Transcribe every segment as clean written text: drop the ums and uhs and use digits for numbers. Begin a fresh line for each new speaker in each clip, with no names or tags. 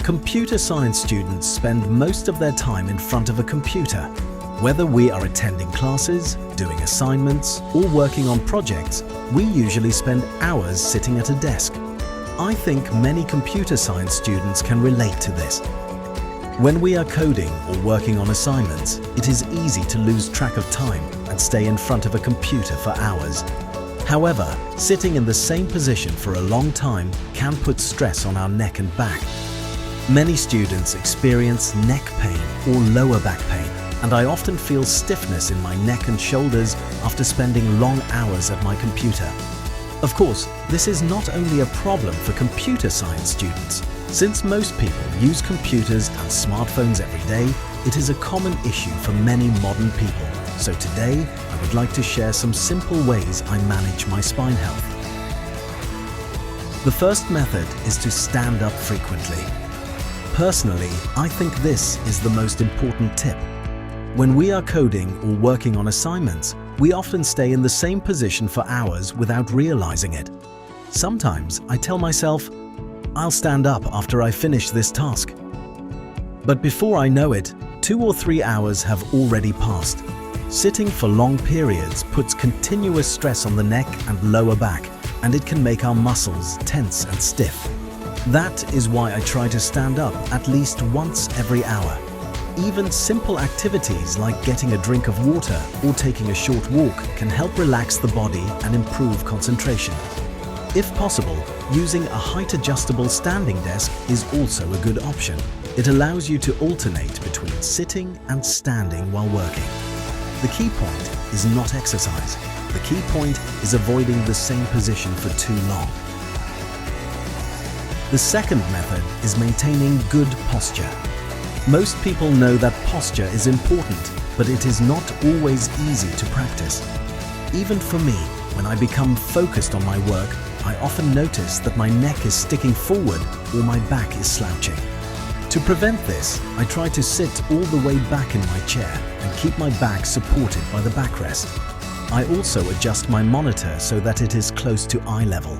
Computer science students spend most of their time in front of a computer. Whether we are attending classes, doing assignments, or working on projects, we usually spend hours sitting at a desk. I think many computer science students can relate to this. When we are coding or working on assignments, it is easy to lose track of time and stay in front of a computer for hours. However, sitting in the same position for a long time can put stress on our neck and back. Many students experience neck pain or lower back pain, and I often feel stiffness in my neck and shoulders after spending long hours at my computer. Of course, this is not only a problem for computer science students. Since most people use computers and smartphones every day, it is a common issue for many modern people. So today, I would like to share some simple ways I manage my spine health. The first method is to stand up frequently. Personally, I think this is the most important tip. When we are coding or working on assignments, we often stay in the same position for hours without realizing it. Sometimes I tell myself, I'll stand up after I finish this task. But before I know it, 2 or 3 hours have already passed. Sitting for long periods puts continuous stress on the neck and lower back, and it can make our muscles tense and stiff. That is why I try to stand up at least once every hour. Even simple activities like getting a drink of water or taking a short walk can help relax the body and improve concentration. If possible, using a height-adjustable standing desk is also a good option. It allows you to alternate between sitting and standing while working. The key point is not exercise. The key point is avoiding the same position for too long. The second method is maintaining good posture. Most people know that posture is important, but it is not always easy to practice. Even for me, when I become focused on my work, I often notice that my neck is sticking forward or my back is slouching. To prevent this, I try to sit all the way back in my chair and keep my back supported by the backrest. I also adjust my monitor so that it is close to eye level.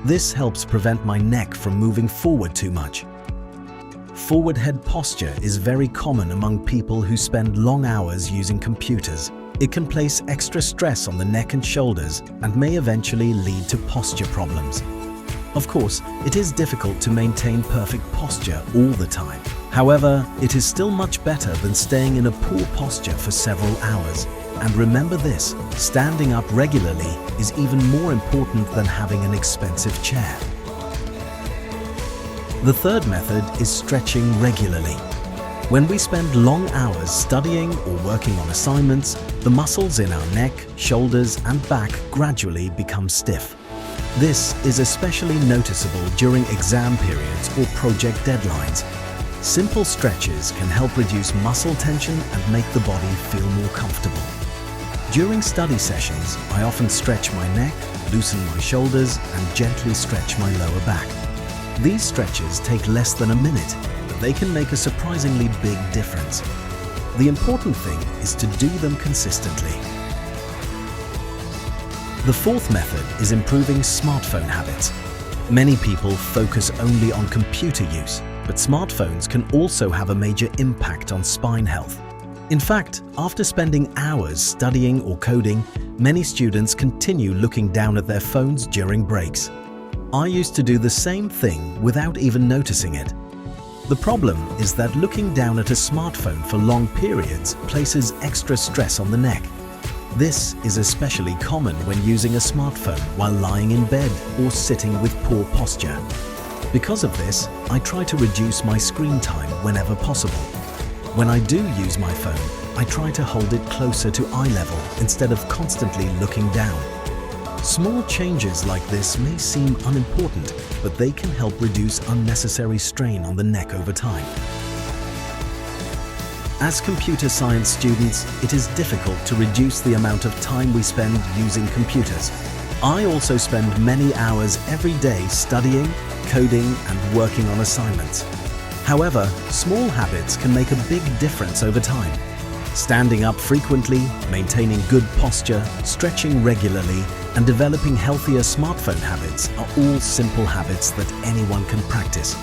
This helps prevent my neck from moving forward too much. Forward head posture is very common among people who spend long hours using computers. It can place extra stress on the neck and shoulders and may eventually lead to posture problems. Of course, it is difficult to maintain perfect posture all the time. However, it is still much better than staying in a poor posture for several hours. And remember this, standing up regularly is even more important than having an expensive chair. The third method is stretching regularly. When we spend long hours studying or working on assignments, the muscles in our neck, shoulders, and back gradually become stiff. This is especially noticeable during exam periods or project deadlines. Simple stretches can help reduce muscle tension and make the body feel more comfortable. During study sessions, I often stretch my neck, loosen my shoulders, and gently stretch my lower back. These stretches take less than a minute, but they can make a surprisingly big difference. The important thing is to do them consistently. The fourth method is improving smartphone habits. Many people focus only on computer use, but smartphones can also have a major impact on spine health. In fact, after spending hours studying or coding, many students continue looking down at their phones during breaks. I used to do the same thing without even noticing it. The problem is that looking down at a smartphone for long periods places extra stress on the neck. This is especially common when using a smartphone while lying in bed or sitting with poor posture. Because of this, I try to reduce my screen time whenever possible. When I do use my phone, I try to hold it closer to eye level instead of constantly looking down. Small changes like this may seem unimportant, but they can help reduce unnecessary strain on the neck over time. As computer science students, it is difficult to reduce the amount of time we spend using computers. I also spend many hours every day studying, coding, and working on assignments. However, small habits can make a big difference over time. Standing up frequently, maintaining good posture, stretching regularly, and developing healthier smartphone habits are all simple habits that anyone can practice.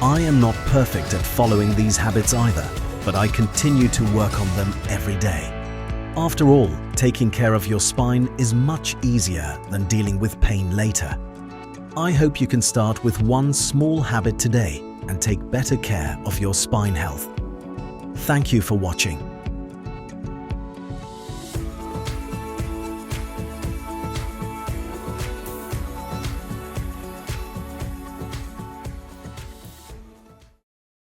I am not perfect at following these habits either, but I continue to work on them every day. After all, taking care of your spine is much easier than dealing with pain later. I hope you can start with one small habit today and take better care of your spine health. Thank you for watching.